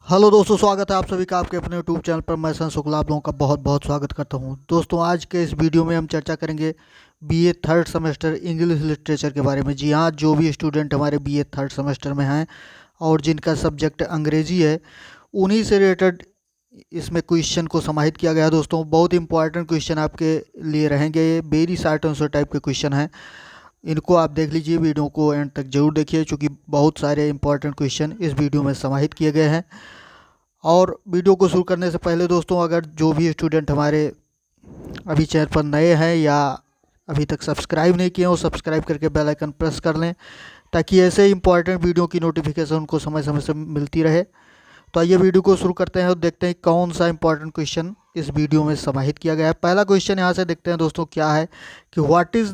Hello दोस्तों, स्वागत है आप सभी का आपके अपने यूट्यूब चैनल पर। मैं सन शुक्ला आप लोगों का बहुत बहुत स्वागत करता हूं। दोस्तों, आज के इस वीडियो में हम चर्चा करेंगे BA third semester English literature के बारे में। जी हाँ, जो भी स्टूडेंट हमारे बीए थर्ड सेमेस्टर में हैं और जिनका सब्जेक्ट अंग्रेजी है, उन्हीं से रिलेटेड इसमें क्वेश्चन को समाहित किया गया है। दोस्तों, बहुत इंपॉर्टेंट क्वेश्चन आपके लिए रहेंगे। ये वेरी शॉर्ट आंसर टाइप के क्वेश्चन हैं। इनको आप देख लीजिए, वीडियो को एंड तक जरूर देखिए, क्योंकि बहुत सारे इंपॉर्टेंट क्वेश्चन इस वीडियो में समाहित किए गए हैं। और वीडियो को शुरू करने से पहले दोस्तों, अगर जो भी स्टूडेंट हमारे अभी चैनल पर नए हैं या अभी तक सब्सक्राइब नहीं किए हो, सब्सक्राइब करके बेल आइकन प्रेस कर लें, ताकि ऐसे इंपॉर्टेंट वीडियो की नोटिफिकेशन उनको समय समय से मिलती रहे। तो आइए वीडियो को शुरू करते हैं और देखते हैं कौन सा इंपॉर्टेंट क्वेश्चन इस वीडियो में समाहित किया गया है। पहला क्वेश्चन यहाँ से देखते हैं दोस्तों, क्या है कि व्हाट इज़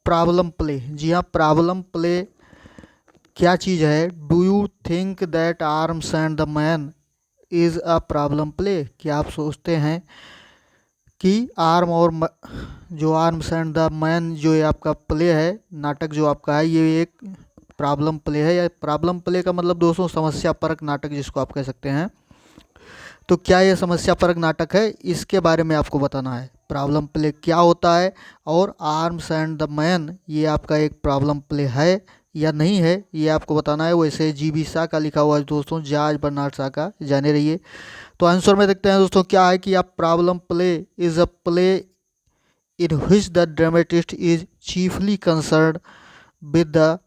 प्रॉब्लम प्ले। जी हाँ, प्रॉब्लम प्ले क्या चीज़ है। Do you think that arms and the man is a problem play. क्या आप सोचते हैं कि जो आर्म्स एंड द मैन जो ये आपका प्ले है, नाटक जो आपका है, ये एक प्रॉब्लम प्ले है। या प्रॉब्लम प्ले का मतलब दोस्तों समस्या परक नाटक जिसको आप कह सकते हैं। तो क्या ये समस्या परक नाटक है, इसके बारे में आपको बताना है। प्रॉब्लम प्ले क्या होता है और आर्म्स एंड द मैन ये आपका एक प्रॉब्लम प्ले है या नहीं है, ये आपको बताना है। वैसे जीबी शाह का लिखा हुआ है दोस्तों, जॉर्ज बर्नार्ड शाह का, जाने रहिए। तो आंसर में देखते हैं दोस्तों, क्या है कि आप problem play is a play in which the dramatist is chiefly concern with the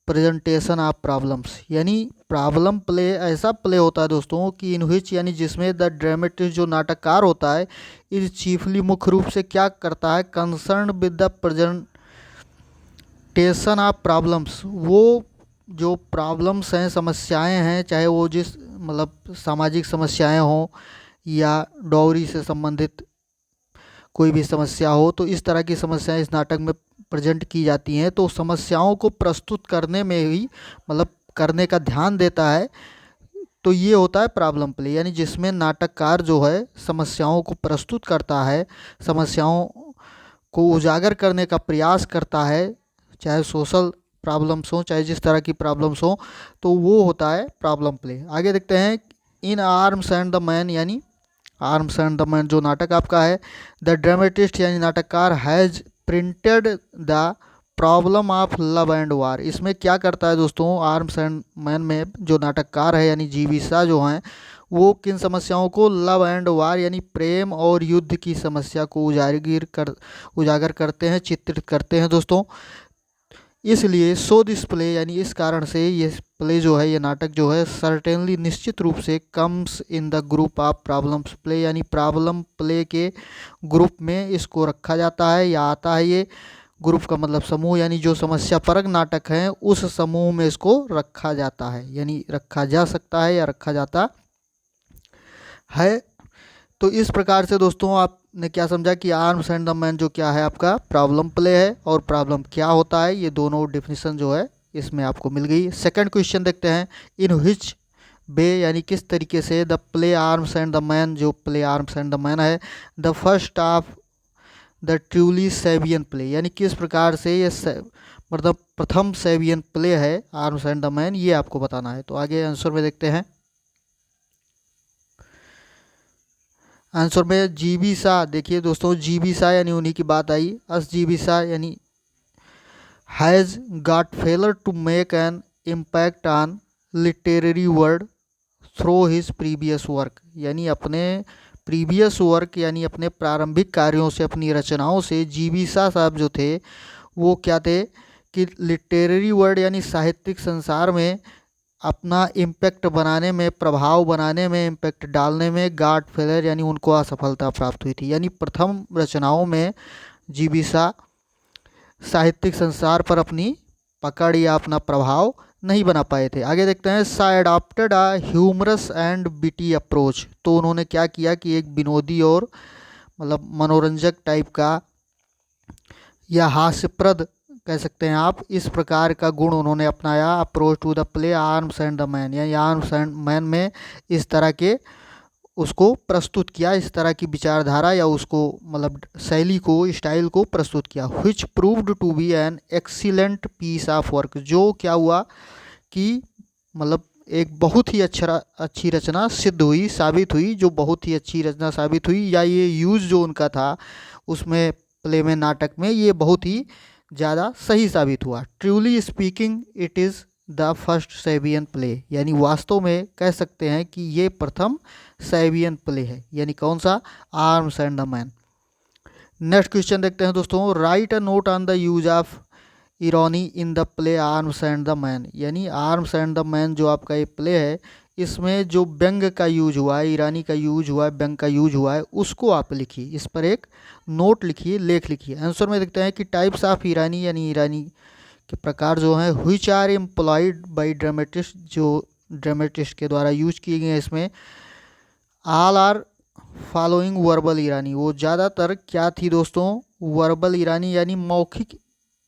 presentation of problems. यानी प्रॉब्लम प्ले ऐसा प्ले होता है दोस्तों कि इन विच यानी जिसमें द ड्रामेटिस्ट जो नाटककार होता है, इज चीफली मुख्य रूप से क्या करता है, concern with the presentation of problems. वो जो प्रॉब्लम्स हैं, समस्याएं हैं, चाहे वो जिस मतलब सामाजिक समस्याएं हों या डॉवरी से संबंधित कोई भी समस्या हो, तो इस तरह की समस्याएं इस नाटक में प्रेजेंट की जाती हैं। तो समस्याओं को प्रस्तुत करने में ही मतलब करने का ध्यान देता है। तो ये होता है प्रॉब्लम प्ले, यानी जिसमें नाटककार जो है समस्याओं को प्रस्तुत करता है, समस्याओं को उजागर करने का प्रयास करता है, चाहे सोशल प्रॉब्लम्स हो चाहे जिस तरह की प्रॉब्लम्स हो, तो वो होता है प्रॉब्लम प्ले। आगे देखते हैं, in arms and the man, यानी आर्म्स एंड द मैन जो नाटक आपका है, द ड्रामेटिस्ट यानी नाटककार has printed the problem of love and वार। इसमें क्या करता है दोस्तों, आर्म्स एंड मैन में जो नाटककार है यानी जीवी शाह जो हैं, वो किन समस्याओं को, लव एंड वार यानी प्रेम और युद्ध की समस्या को उजागर करते हैं, चित्रित करते हैं दोस्तों। इसलिए सो दिस प्ले यानी इस कारण से ये प्ले जो है, ये नाटक जो है, सर्टेनली निश्चित रूप से comes in the group of problems play यानी प्रॉब्लम प्ले के ग्रुप में इसको रखा जाता है या आता है। ये ग्रुप का मतलब समूह, यानी जो समस्या परक नाटक हैं उस समूह में इसको रखा जाता है, यानी रखा जा सकता है या रखा जाता है। तो इस प्रकार से दोस्तों आपने क्या समझा कि आर्म्स एंड द मैन जो क्या है आपका प्रॉब्लम प्ले है, और प्रॉब्लम क्या होता है, ये दोनों डिफिनीसन जो है इसमें आपको मिल गई। सेकंड क्वेश्चन देखते हैं, इन विच वे यानी किस तरीके से the play arms and the man जो play arms and the man है, the first of the truly Shavian play, यानी किस प्रकार से ये मतलब प्रथम सेवियन प्ले है आर्म्स एंड द मैन, ये आपको बताना है। तो आगे आंसर में देखते हैं। आंसर में जीबी शाह, देखिए दोस्तों, जीबी शाह यानी उन्हीं की बात आई। एस जीबी शाह यानी has got failure to make an impact on literary world through his previous work, यानी अपने प्रीवियस वर्क यानी अपने प्रारंभिक कार्यों से, अपनी रचनाओं से जीबी शाह साहब जो थे वो क्या थे कि लिटरेरी वर्ल्ड यानी साहित्यिक संसार में अपना इम्पैक्ट बनाने में, प्रभाव बनाने में, इम्पैक्ट डालने में गॉड फेलर यानी उनको असफलता प्राप्त हुई थी। यानी प्रथम रचनाओं में जीबी शाह साहित्यिक संसार पर अपनी पकड़ या अपना प्रभाव नहीं बना पाए थे। आगे देखते हैं, सा एडॉप्टेड अ ह्यूमरस एंड बिटी अप्रोच। तो उन्होंने क्या किया कि एक विनोदी और मतलब मनोरंजक टाइप का या हास्यप्रद कह सकते हैं आप, इस प्रकार का गुण उन्होंने अपनाया। Approach to the play arms and the man, यानी आर्म्स एंड मैन में इस तरह के उसको प्रस्तुत किया, इस तरह की विचारधारा या उसको मतलब शैली को, स्टाइल को प्रस्तुत किया। Which proved to be an excellent piece of work, जो क्या हुआ कि मतलब एक बहुत ही अच्छी रचना सिद्ध हुई, साबित हुई, जो बहुत ही अच्छी रचना साबित हुई, या ये यूज़ जो उनका था उसमें प्ले में, नाटक में, ये बहुत ही ज़्यादा सही साबित हुआ। Truly speaking it is the first Shavian play, यानी वास्तव में कह सकते हैं कि ये प्रथम सैबियन प्ले है। यानी कौन सा? Arms and the man. Next question देखते हैं दोस्तों। Write a note on the use of irony in the play arms and the man. यानी आर्म्स एंड द मैन जो आपका ये प्ले है, इसमें जो व्यंग का यूज हुआ है, ईरानी का यूज हुआ है, व्यंग का यूज हुआ है, उसको आप लिखिए। इस पर एक नोट लिखिए, लेख लिखिए। आंसर में देखते हैं कि टाइप्स ऑफ ईरानी, यानी ईरानी के प्रकार जो हैं, which are employed by dramatist, जो ड्रामेटिस्ट के द्वारा यूज किए गए हैं इसमें। All are following verbal irony. वो ज़्यादातर क्या थी दोस्तों? वर्बल ईरानी, यानी मौखिक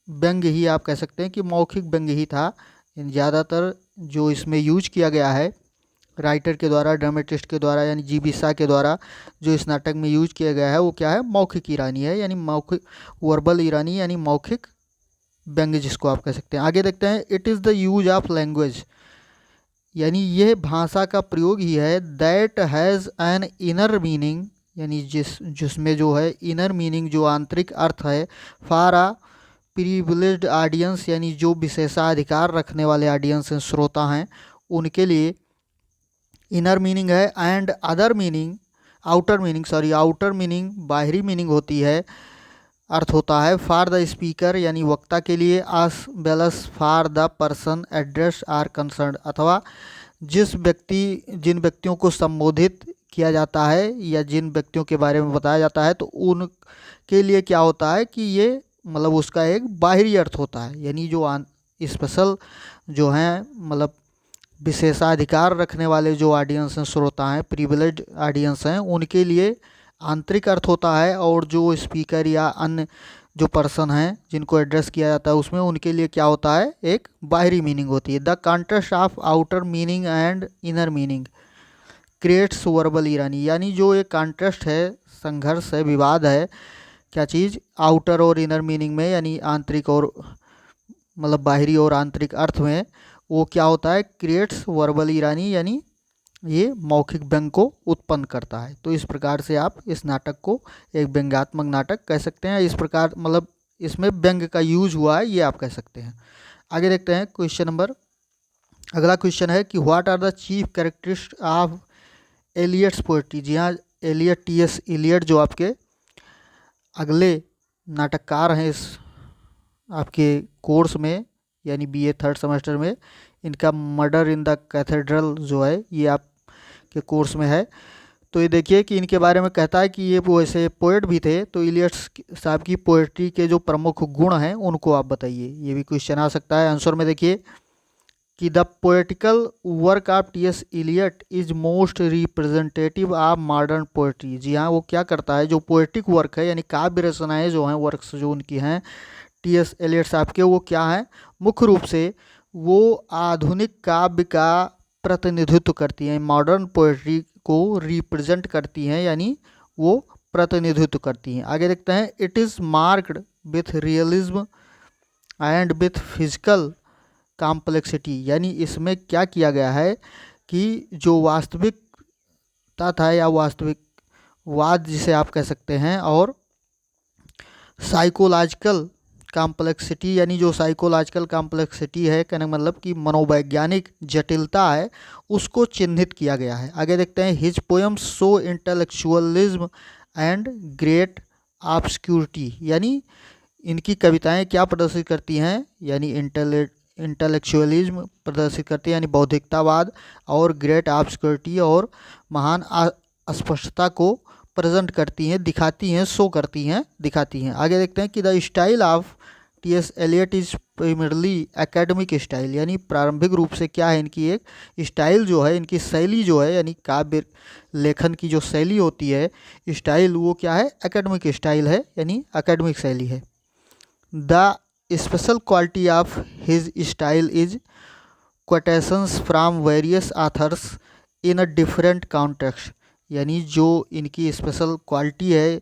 व्यंग ही आप कह सकते हैं कि मौखिक व्यंग ही था। ज़्यादातर जो इसमें यूज किया गया है राइटर के द्वारा, ड्रामेटिस्ट के द्वारा, यानी जी.बी. शाह के द्वारा जो इस नाटक में यूज किया गया है, वो क्या है? मौखिक ईरानी है, यानी मौखिक वर्बल ईरानी, यानी मौखिक व्यंग जिसको आप कह सकते हैं। आगे देखते हैं। It is the use of language, यानी यह भाषा का प्रयोग ही है। That has an inner meaning, यानी जिसमें जो है इनर मीनिंग, जो आंतरिक अर्थ है, फॉर आ प्रिविलेज्ड ऑडियंस, यानी जो विशेषाधिकार रखने वाले ऑडियंस हैं, श्रोता हैं, उनके लिए इनर मीनिंग है। And other meaning, outer meaning, outer meaning बाहरी मीनिंग होती है, अर्थ होता है फॉर द स्पीकर, यानी वक्ता के लिए, as well as for the person address are concern, अथवा जिन व्यक्तियों को संबोधित किया जाता है या जिन व्यक्तियों के बारे में बताया जाता है, तो उनके लिए क्या होता है कि ये मतलब उसका एक बाहरी अर्थ होता है। यानी जो स्पेशल जो हैं, मतलब विशेषाधिकार रखने वाले जो ऑडियंस हैं, श्रोता हैं, प्रिविलेज्ड ऑडियंस हैं, उनके लिए आंतरिक अर्थ होता है। और जो स्पीकर या अन्य जो पर्सन हैं जिनको एड्रेस किया जाता है, उसमें उनके लिए क्या होता है? एक बाहरी मीनिंग होती है। The contrast of outer meaning and inner meaning creates verbal irony, यानी जो एक कॉन्ट्रास्ट है, संघर्ष है, विवाद है, क्या चीज़? आउटर और इनर मीनिंग में, यानी आंतरिक और मतलब बाहरी और आंतरिक अर्थ में, वो क्या होता है? क्रिएट्स वर्बल ईरानी, यानी ये मौखिक व्यंग को उत्पन्न करता है। तो इस प्रकार से आप इस नाटक को एक व्यंग्यात्मक नाटक कह सकते हैं। इस प्रकार मतलब इसमें व्यंग का यूज हुआ है, ये आप कह सकते हैं। आगे देखते हैं क्वेश्चन नंबर। अगला क्वेश्चन है कि what are the chief characteristics of Eliot's poetry. जी हाँ, एलियट, टी.एस. एलियट जो आपके अगले नाटककार हैं इस आपके कोर्स में, यानी बीए थर्ड सेमेस्टर में, इनका मर्डर इन द कैथेड्रल जो है, ये आपके कोर्स में है। तो ये देखिए कि इनके बारे में कहता है कि ये वो ऐसे पोएट भी थे। तो इलियट्स साहब की पोएट्री के जो प्रमुख गुण हैं उनको आप बताइए, ये भी क्वेश्चन आ सकता है। आंसर में देखिए कि the poetical work of T S. Eliot is most representative of modern poetry. जी हाँ, वो क्या करता है? जो पोएटिक वर्क है, यानी काव्य रचनाएँ जो हैं, वर्क्स जो उनकी हैं टी.एस. एलियट साहब के, वो क्या हैं? मुख्य रूप से वो आधुनिक काव्य का प्रतिनिधित्व करती हैं, मॉडर्न पोएट्री को रिप्रेजेंट करती हैं, यानी वो प्रतिनिधित्व करती हैं। आगे देखते हैं। It is marked with realism and with physical complexity, यानी इसमें क्या किया गया है कि जो वास्तविकता था या वास्तविकवाद जिसे आप कह सकते हैं, और साइकोलॉजिकल कॉम्प्लेक्सिटी, यानी जो साइकोलॉजिकल कॉम्प्लेक्सिटी है, कहने का मतलब कि मनोवैज्ञानिक जटिलता है, उसको चिन्हित किया गया है। आगे देखते हैं। His poems show intellectualism and great obscurity, यानी इनकी कविताएं क्या प्रदर्शित करती हैं? यानी इंटेलेक्चुअलिज्म प्रदर्शित करती है, यानी बौद्धिकतावाद, और ग्रेट ऑब्सक्यूरिटी, और महान अस्पष्टता को प्रेजेंट करती हैं, दिखाती हैं, शो करती हैं, दिखाती हैं। आगे देखते हैं कि the style of T S. Eliot is primarily academic style, यानी प्रारंभिक रूप से क्या है? इनकी एक स्टाइल जो है, इनकी शैली जो है, यानी काव्य लेखन की जो शैली होती है, स्टाइल, वो क्या है? एकेडमिक स्टाइल है, यानी एकेडमिक शैली है। The special quality of his style is quotations from various authors in a different context, यानी जो इनकी स्पेशल क्वालिटी है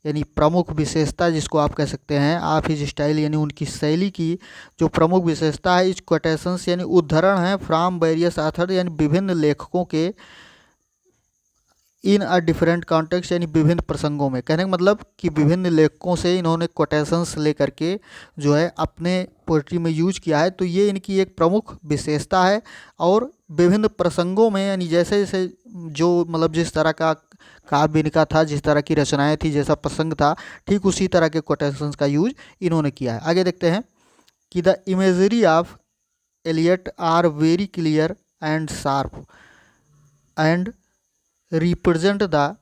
यानी प्रमुख विशेषता जिसको आप कह सकते हैं, ऑफ हिज स्टाइल यानी उनकी शैली की जो प्रमुख विशेषता है, इस कोटेशंस यानी उद्धरण है फ्रॉम वेरियस ऑथर यानी विभिन्न लेखकों के, इन अ डिफरेंट कॉन्टेक्स्ट यानी विभिन्न प्रसंगों में। कहने का मतलब कि विभिन्न लेखकों से इन्होंने कोटेशंस लेकर के जो है अपने पोइट्री में यूज किया है, तो ये इनकी एक प्रमुख विशेषता है। और विभिन्न प्रसंगों में यानी जैसे जैसे जो मतलब जिस तरह का काव्य इनका था, जिस तरह की रचनाएं थी, जैसा प्रसंग था, ठीक उसी तरह के कोटेशंस का यूज इन्होंने किया है। आगे देखते हैं कि the imagery of Eliot are very clear and sharp and represent the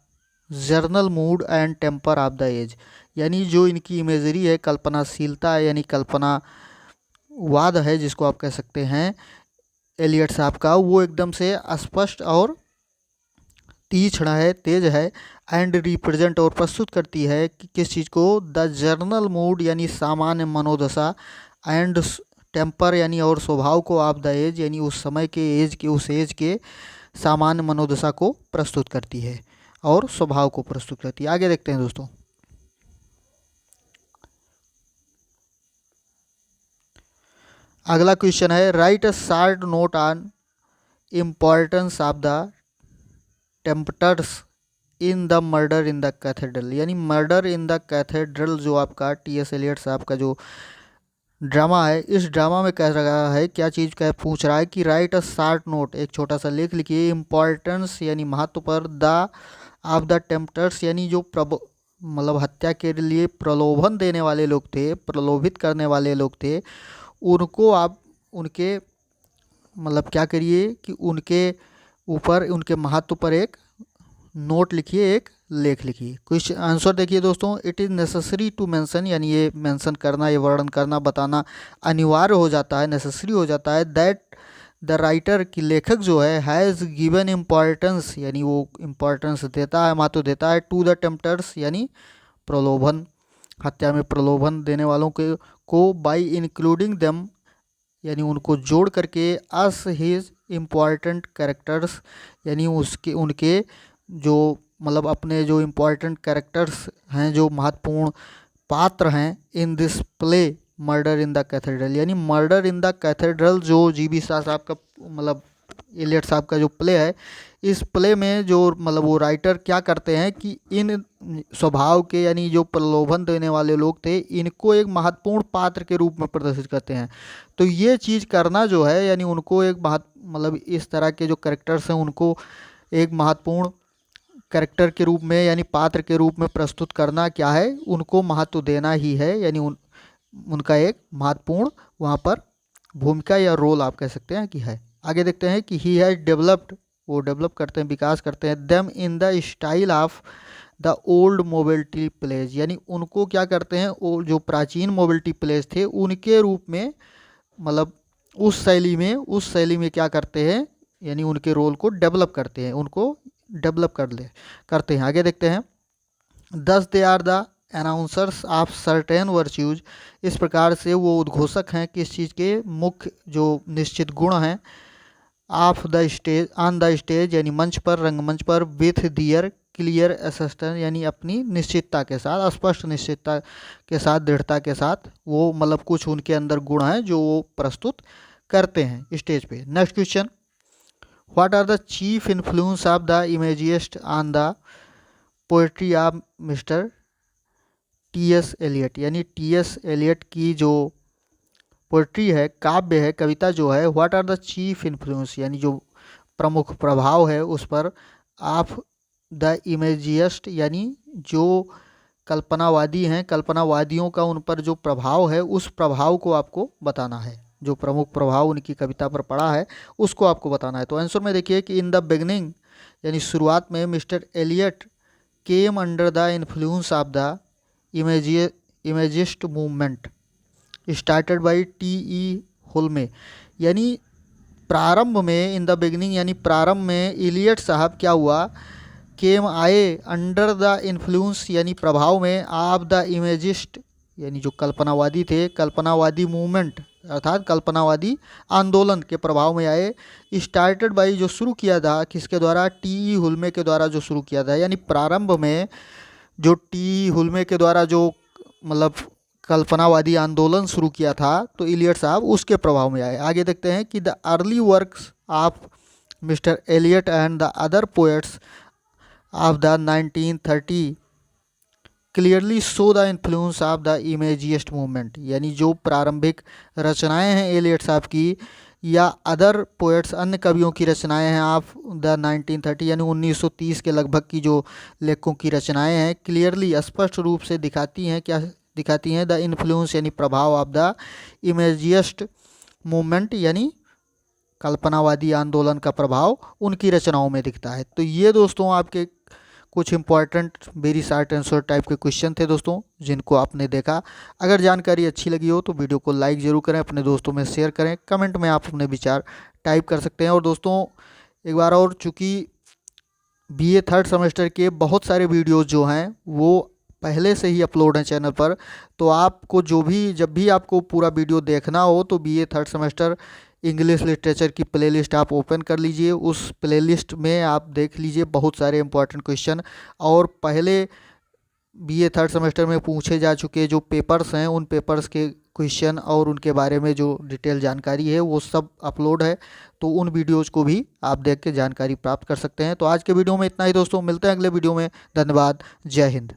general mood and temper of the age. यानी जो इनकी इमेजरी है, कल्पनाशीलता है यानी कल्पनावाद है जिसको आप कह सकते हैं एलियट साहब का, वो एकदम से स्पष्ट और तीक्ष्ण है, तेज है। एंड रिप्रेजेंट और प्रस्तुत करती है कि किस चीज़ को, द जर्नल मूड यानी सामान्य मनोदशा, एंड टेम्पर यानी और स्वभाव को, ऑफ द एज यानी उस समय के एज के, उस एज के सामान्य मनोदशा को प्रस्तुत करती है और स्वभाव को प्रस्तुत करती है। आगे देखते हैं दोस्तों, अगला क्वेश्चन है write a short note on importance of the tempters in the murder in the cathedral. यानी मर्डर इन द कैथेड्रल जो आपका टी.एस. एलियट साहब का जो ड्रामा है, इस ड्रामा में कह रहा है, क्या चीज़ का पूछ रहा है कि राइट अ शॉर्ट नोट, एक छोटा सा लेख लिखिए, इम्पॉर्टेंस यानी महत्व पर, द ऑफ द टेम्पटर्स यानी जो मतलब हत्या के लिए प्रलोभन देने वाले लोग थे, प्रलोभित करने वाले लोग थे, उनको आप उनके मतलब क्या करिए कि उनके ऊपर, उनके महत्व पर एक नोट लिखिए, एक लेख लिखिए। क्वेश्चन आंसर देखिए दोस्तों, it is necessary to mention यानी ये मेंशन करना, ये वर्णन करना, बताना अनिवार्य हो जाता है, नेसेसरी हो जाता है, दैट द राइटर की लेखक जो है हैज़ गिवन इम्पॉर्टेंस यानी वो इम्पॉर्टेंस देता है, महत्व देता है, टू द टेम्पटर्स यानी प्रलोभन, हत्या में प्रलोभन देने वालों के को, बाई इंक्लूडिंग देम यानी उनको जोड़ करके, अस हिज इम्पॉर्टेंट कैरेक्टर्स यानी उसके उनके जो मतलब अपने जो इम्पॉर्टेंट कैरेक्टर्स हैं, जो महत्वपूर्ण पात्र हैं, in this play murder in the cathedral यानी मर्डर इन द कैथेड्रल जो जी.बी. शाह साहब का मतलब एलियट साहब का जो प्ले है, इस प्ले में जो मतलब वो राइटर क्या करते हैं कि इन स्वभाव के यानी जो प्रलोभन देने वाले लोग थे, इनको एक महत्वपूर्ण पात्र के रूप में प्रदर्शित करते हैं। तो ये चीज़ करना जो है यानी उनको एक मतलब इस तरह के जो कैरेक्टर्स हैं उनको एक महत्वपूर्ण कैरेक्टर के रूप में यानी पात्र के रूप में प्रस्तुत करना क्या है, उनको महत्व देना ही है, यानी उनका एक महत्वपूर्ण वहाँ पर भूमिका या रोल आप कह सकते हैं कि है। आगे देखते हैं कि ही हैज़ डेवलप्ड, वो डेवलप करते हैं, विकास करते हैं, them in the style of the old morality plays यानी उनको क्या करते हैं, वो जो प्राचीन मोबिलिटी प्लेज थे उनके रूप में, मतलब उस शैली में क्या करते हैं यानी उनके रोल को डेवलप करते हैं, उनको डेवलप करते हैं। आगे देखते हैं, thus they are the announcers of certain virtues, इस प्रकार से वो उद्घोषक हैं किस चीज़ के, मुख्य जो निश्चित गुण हैं, of the stage, on the stage यानी मंच पर, रंगमंच पर, विथ दियर क्लियर असिस्टेंट यानी अपनी निश्चितता के साथ, स्पष्ट निश्चितता के साथ, दृढ़ता के साथ, वो मतलब कुछ उनके अंदर गुण हैं जो वो प्रस्तुत करते हैं स्टेज पे। Next question, what are the chief influence of the imagist on the poetry of mister T S. Eliot यानी टी.एस. एलियट की जो पोएट्री है, काव्य है, कविता जो है, what are the chief influence यानी जो प्रमुख प्रभाव है उस पर, ऑफ द इमेजिस्ट यानी जो कल्पनावादी हैं, कल्पनावादियों का उन पर जो प्रभाव है, उस प्रभाव को आपको बताना है, जो प्रमुख प्रभाव उनकी कविता पर पड़ा है उसको आपको बताना है। तो आंसर में देखिए कि इन द बिगनिंग यानी शुरुआत में mister Eliot came under the influence of the imagist movement started by T E. Hulme यानी प्रारंभ में, इन द बिगनिंग यानी प्रारंभ में एलियट साहब क्या हुआ, केम आए, अंडर द इन्फ्लुएंस यानी प्रभाव में, ऑफ द इमेजिस्ट यानी जो कल्पनावादी थे, कल्पनावादी मूवमेंट अर्थात कल्पनावादी आंदोलन के प्रभाव में आए, स्टार्टेड बाई जो शुरू किया था किसके द्वारा, टी.ई. हुल्मे के द्वारा जो शुरू किया था। यानी प्रारंभ में जो टी हुल्मे के द्वारा जो मतलब कल्पनावादी आंदोलन शुरू किया था, तो इलियट साहब उसके प्रभाव में आए। आगे देखते हैं कि the early works of mister Eliot and the other poets of the 1930 clearly show the influence of the imagist movement. यानी जो प्रारंभिक रचनाएं हैं एलियट साहब की या अदर पोएट्स अन्य कवियों की रचनाएं हैं ऑफ द 1930 यानी 1930 के लगभग की जो लेखकों की रचनाएं हैं, क्लियरली स्पष्ट रूप से दिखाती हैं, क्या दिखाती हैं, द इन्फ्लुएंस यानी प्रभाव ऑफ द इमेजिस्ट मूवमेंट यानी कल्पनावादी आंदोलन का प्रभाव उनकी रचनाओं में दिखता है। तो ये दोस्तों आपके कुछ important very short answer type के क्वेश्चन थे दोस्तों, जिनको आपने देखा। अगर जानकारी अच्छी लगी हो तो वीडियो को लाइक ज़रूर करें, अपने दोस्तों में शेयर करें, कमेंट में आप अपने विचार टाइप कर सकते हैं। और दोस्तों एक बार और, चूँकि बीए थर्ड सेमेस्टर के बहुत सारे वीडियोज़ जो हैं वो पहले से ही अपलोड हैं चैनल पर, तो आपको जब भी आपको पूरा वीडियो देखना हो तो BA third semester English literature की प्लेलिस्ट आप ओपन कर लीजिए। उस प्लेलिस्ट में आप देख लीजिए बहुत सारे इंपॉर्टेंट क्वेश्चन, और पहले बीए थर्ड सेमेस्टर में पूछे जा चुके जो पेपर्स हैं उन पेपर्स के क्वेश्चन और उनके बारे में जो डिटेल जानकारी है वो सब अपलोड है। तो उन वीडियोज़ को भी आप देख के जानकारी प्राप्त कर सकते हैं। तो आज के वीडियो में इतना ही दोस्तों, मिलते हैं अगले वीडियो में। धन्यवाद, जय हिंद।